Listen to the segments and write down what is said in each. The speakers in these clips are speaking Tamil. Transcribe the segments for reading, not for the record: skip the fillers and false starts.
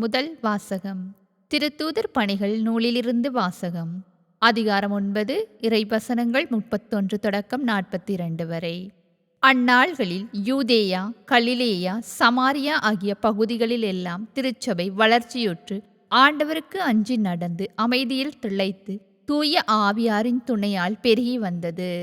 முதல் வாசகம். திருத்தூதர் பணிகள் நூலிலிருந்து வாசகம். அதிகாரம் 9, இறைவசனங்கள் 31 தொடக்கம் 42 வரை. அந்நாள்களில் யூதேயா, கலிலேயா, சமாரியா ஆகிய பகுதிகளில் எல்லாம் திருச்சபை வளர்ச்சியுற்று ஆண்டவருக்கு அஞ்சி நடந்து அமைதியில் திளைத்து தூய ஆவியாரின் துணையால் பெருகி வந்தது.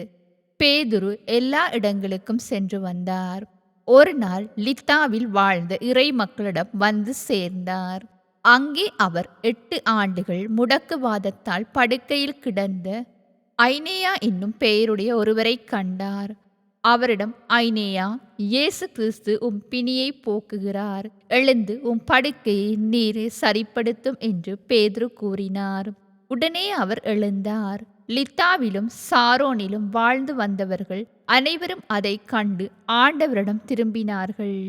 பேதுரு எல்லா இடங்களுக்கும் சென்று வந்தார். ஒரு நாள் லித்தாவில் வாழ்ந்த இறை மக்களிடம் வந்து சேர்ந்தார். அங்கே அவர் 8 ஆண்டுகள் முடக்குவாதத்தால் படுக்கையில் கிடந்த ஐனேயா என்னும் பெயருடைய ஒருவரை கண்டார். அவரிடம், ஐனேயா, இயேசு கிறிஸ்து உம் பிணியை போக்குகிறார், எழுந்து உம் படுக்கையை நீரே சரிப்படுத்தும் என்று பேதுரு கூறினார். உடனே அவர் எழுந்தார். லித்தாவிலும் சாரோனிலும் வாழ்ந்து வந்தவர்கள் அனைவரும் அதை கண்டு ஆண்டவரிடம் திரும்பினார்கள்.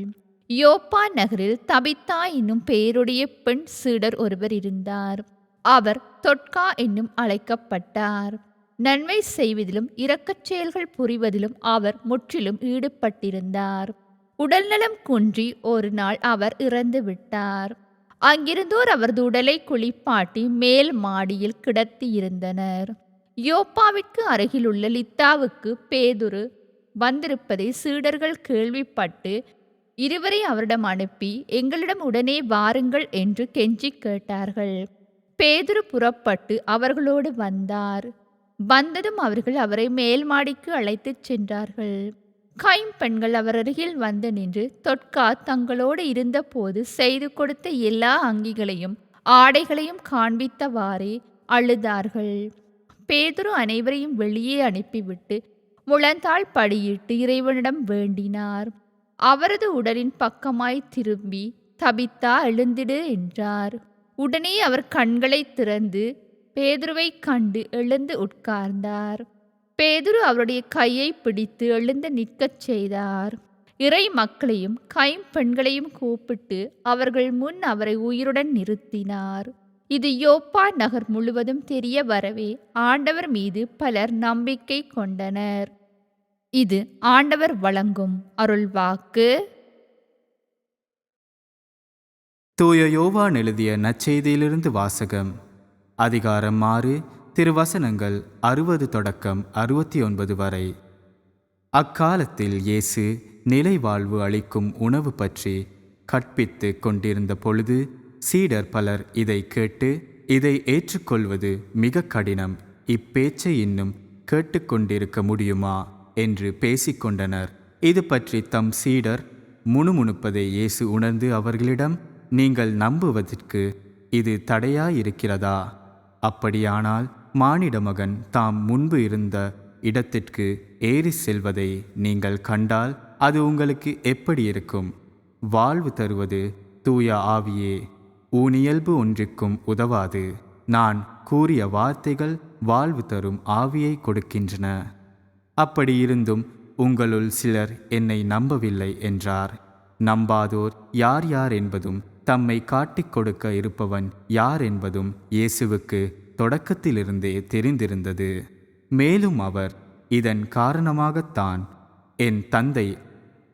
யோப்பா நகரில் தபித்தா என்னும் பெயருடைய பெண் சீடர் ஒருவர் இருந்தார். அவர் தொட்கா என்னும் அழைக்கப்பட்டார். நன்மை செய்வதிலும் இரக்கச் செயல்கள் புரிவதிலும் அவர் முற்றிலும் ஈடுபட்டிருந்தார். உடல்நலம் குன்றி ஒரு நாள் அவர் இறந்து விட்டார். அங்கிருந்தோர் அவரது உடலை குளிப்பாட்டி மேல் மாடியில் கிடத்தியிருந்தனர். யோப்பாவிற்கு அருகிலுள்ள லித்தாவுக்கு பேதுரு வந்திருப்பதை சீடர்கள் கேள்விப்பட்டு இருவரை அவரிடம் அனுப்பி, எங்களிடம் உடனே வாருங்கள் என்று கெஞ்சி கேட்டார்கள். பேதுரு புறப்பட்டு அவர்களோடு வந்தார். வந்ததும் அவர்கள் அவரை மேல் மாடிக்கு அழைத்துச் சென்றார்கள். கைம்பெண்கள் அவர் அருகில் வந்து நின்று தொட்கா தங்களோடு இருந்தபோது செய்து கொடுத்த எல்லா அங்கிகளையும் ஆடைகளையும் காண்பித்தவாறே அழுதார்கள். பேதுரு அனைவரையும் வெளியே அனுப்பிவிட்டு முழந்தாள் படியிட்டு இறைவனிடம் வேண்டினார். அவரது உடலின் பக்கமாய் திரும்பி, தபித்தா, எழுந்திடு என்றார். உடனே அவர் கண்களை திறந்து பேதுருவை கண்டு எழுந்து உட்கார்ந்தார். பேதுரு அவருடைய கையை பிடித்து எழுந்து நிற்கச் செய்தார். இறை மக்களையும் கைம்பெண்களையும் கூப்பிட்டு அவர்கள் முன் அவரை உயிருடன் நிறுத்தினார். இது யோப்பா நகர் முழுவதும் தெரிய வரவே ஆண்டவர் மீது பலர் நம்பிக்கை கொண்டனர். இது ஆண்டவர் வழங்கும் அருள்வாக்கு. தூய யோவான் எழுதிய நற்செய்தியிலிருந்து வாசகம். அதிகாரம் 6, திருவசனங்கள் 60 தொடக்கம் 69 வரை. அக்காலத்தில் இயேசு நிலைவாழ்வு அளிக்கும் உணவு பற்றி கற்பித்து கொண்டிருந்த பொழுது சீடர் பலர் இதை கேட்டு, இதை ஏற்றுக்கொள்வது மிக கடினம், இப்பேச்சை இன்னும் கேட்டுக்கொண்டிருக்க முடியுமா என்று பேசிக்கொண்டனர். இது பற்றி தம் சீடர் முணுமுணுப்பதை இயேசு உணர்ந்து அவர்களிடம், நீங்கள் நம்புவதற்கு இது தடையாயிருக்கிறதா? அப்படியானால் மானிட மகன் தாம் முன்பு இருந்த இடத்திற்கு ஏறி செல்வதை நீங்கள் கண்டால் அது உங்களுக்கு எப்படி இருக்கும்? வாழ்வு தருவது தூய ஆவியே, ஊனியல்பு ஒன்றிற்கும் உதவாது. நான் கூறிய வார்த்தைகள் வாழ்வு தரும் ஆவியை கொடுக்கின்றன. அப்படி இருந்தும் உங்களுள் சிலர் என்னை நம்பவில்லை என்றார். நம்பாதோர் யார் யார் என்பதும் தம்மை காட்டிக் கொடுக்க இருப்பவன் யார் என்பதும் இயேசுவுக்கு தொடக்கத்திலிருந்தே தெரிந்திருந்தது. மேலும் அவர், இதன் காரணமாகத்தான் என் தந்தை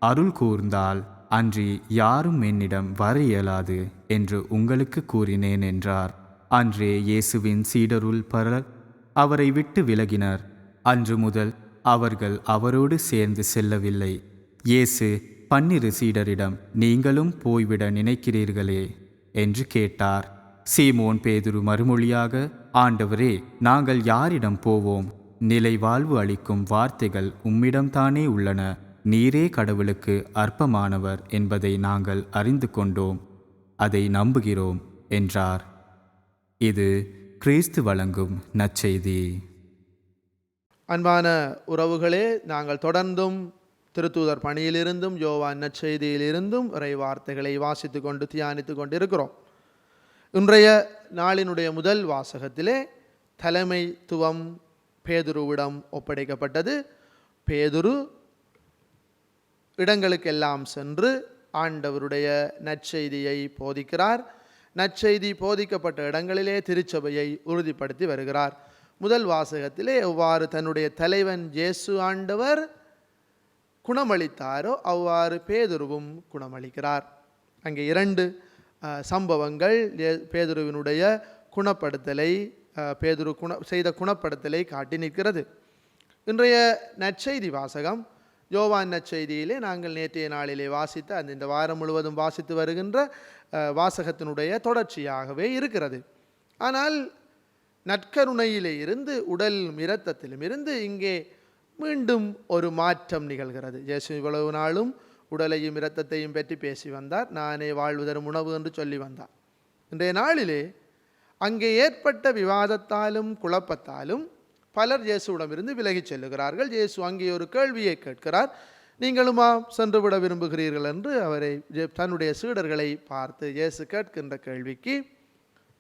அருள் கூர்ந்தால் அன்றி யாரும் என்னிடம் வர இயலாது என்று உங்களுக்கு கூறினேன் என்றார். அன்றே இயேசுவின் சீடருள் பலர் அவரை விட்டு விலகினர். அன்று முதல் அவர்கள் அவரோடு சேர்ந்து செல்லவில்லை. இயேசு 12 சீடரிடம், நீங்களும் போய்விட நினைக்கிறீர்களே என்று கேட்டார். சீமோன் பேதுரு மறுமொழியாக, ஆண்டவரே, நாங்கள் யாரிடம் போவோம்? நிலை வாழ்வு அளிக்கும் வார்த்தைகள் உம்மிடம்தானே உள்ளன. நீரே கடவுளுக்கு அற்பமானவர் என்பதை நாங்கள் அறிந்து கொண்டோம், அதை நம்புகிறோம் என்றார். இது கிறிஸ்து வழங்கும் நற்செய்தி. அன்பான உறவுகளே, நாங்கள் தொடர்ந்தும் திருத்தூதர் பணியிலிருந்தும் யோவான் நற்செய்தியிலிருந்தும் இறை வார்த்தைகளை வாசித்து கொண்டு தியானித்து கொண்டு இருக்கிறோம். இன்றைய நாளினுடைய முதல் வாசகத்திலே தலைமைத்துவம் பேதுருவிடம் ஒப்படைக்கப்பட்டது. பேதுரு இடங்களுக்கெல்லாம் சென்று ஆண்டவருடைய நற்செய்தியை போதிக்கிறார். நற்செய்தி போதிக்கப்பட்ட இடங்களிலே திருச்சபையை உறுதிப்படுத்தி வருகிறார். முதல் வாசகத்திலே எவ்வாறு தன்னுடைய தலைவன் இயேசு ஆண்டவர் குணமளித்தாரோ அவ்வாறு பேதுருவும் குணமளிக்கிறார். அங்கே 2 சம்பவங்கள் பேதுருவினுடைய குணப்படுத்தலை செய்த குணப்படுத்தலை காட்டி நிற்கிறது. இன்றைய நற்செய்தி வாசகம் யோவான் நற்செய்தியிலே நாங்கள் நேற்றைய நாளிலே வாசித்த இந்த வாரம் முழுவதும் வாசித்து வருகின்ற வாசகத்தினுடைய தொடர்ச்சியாகவே இருக்கிறது. ஆனால் நற்கருணையிலே இருந்து உடல் இரத்தத்திலும் இருந்து இங்கே மீண்டும் ஒரு மாற்றம் நிகழ்கிறது. இயேசு இவ்வளவு நாளும் உடலையும் இரத்தத்தையும் பற்றி பேசி வந்தார். நானே வாழ்வு தரும் உணவு என்று சொல்லி வந்தார். இன்றைய நாளிலே அங்கே ஏற்பட்ட விவாதத்தாலும் குழப்பத்தாலும் பலர் இயேசுவிடமிருந்து விலகிச் செல்லுகிறார்கள். இயேசு அங்கே ஒரு கேள்வியை கேட்கிறார். நீங்களுமா சென்று விட விரும்புகிறீர்கள் என்று அவரை தன்னுடைய சீடர்களை பார்த்து இயேசு கேட்கின்ற கேள்விக்கு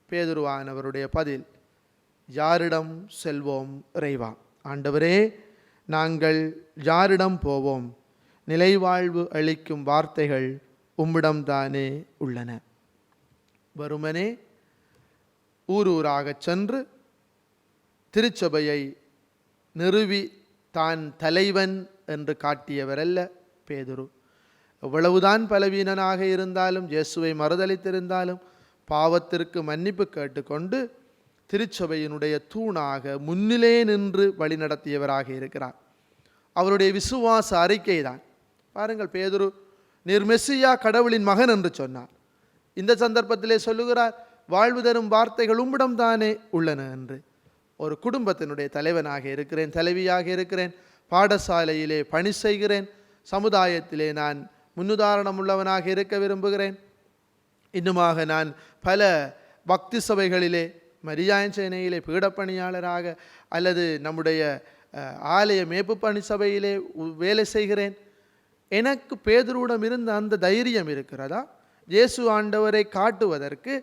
பேதுருவானவருடைய பதில், யாரிடம் செல்வோம் இறைவா? ஆண்டவரே, நாங்கள் யாரிடம் போவோம்? நிலைவாழ்வு அளிக்கும் வார்த்தைகள் உம்மிடம்தானே உள்ளன. வருமனே ஊரூராகச் சென்று திருச்சபையை நிறுவி தான் தலைவன் என்று காட்டியவரல்ல பேதுரு. எவ்வளவுதான் பலவீனனாக இருந்தாலும், இயேசுவை மறுதலித்திருந்தாலும், பாவத்திற்கு மன்னிப்பு கேட்டுக்கொண்டு திருச்சபையினுடைய தூணாக முன்னிலே நின்று வழிநடத்தியவராக இருக்கிறார். அவருடைய விசுவாச அறிக்கை தான். பாருங்கள், பேதுரு நீர் மெஸ்ஸியா, கடவுளின் மகன் என்று சொன்னார். இந்த சந்தர்ப்பத்திலே சொல்லுகிறார், வாழ்வு தரும் வார்த்தைகள் உம்மிடம் தானே உள்ளன என்று. ஒரு குடும்பத்தினுடைய தலைவனாக இருக்கிறேன், தலைவியாக இருக்கிறேன், பாடசாலையிலே பணி செய்கிறேன், சமுதாயத்திலே நான் முன்னுதாரணம் உள்ளவனாக இருக்க விரும்புகிறேன். இன்னுமாக நான் பல பக்தி சபைகளிலே, மரியாயன் சேனையிலே பீடப்பணியாளராக அல்லது நம்முடைய ஆலய மேப்பு பணி சபையிலே வேலை செய்கிறேன். எனக்கு பேதுருவிடம் இருந்த அந்த தைரியம் இருக்கிறதா? இயேசு ஆண்டவரை காட்டுவதற்கு,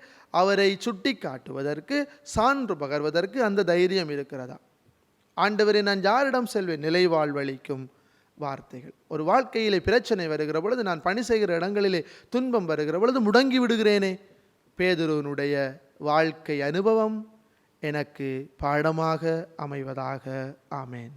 அவரை சுட்டி காட்டுவதற்கு, சான்று பகர்வதற்கு அந்த தைரியம் இருக்கிறதா? ஆண்டவரை நான் யாரிடம் செல்வேன்? நிலைவாழ்வளிக்கும் வார்த்தைகள். ஒரு வாழ்க்கையிலே பிரச்சனை வருகிற பொழுது, நான் பணி செய்கிற இடங்களிலே துன்பம் வருகிற பொழுது முடங்கி விடுகிறேனே. பேதுருவினுடைய வாழ்க்கை அனுபவம் எனக்கு பாடமாக அமைவதாக. ஆமேன்.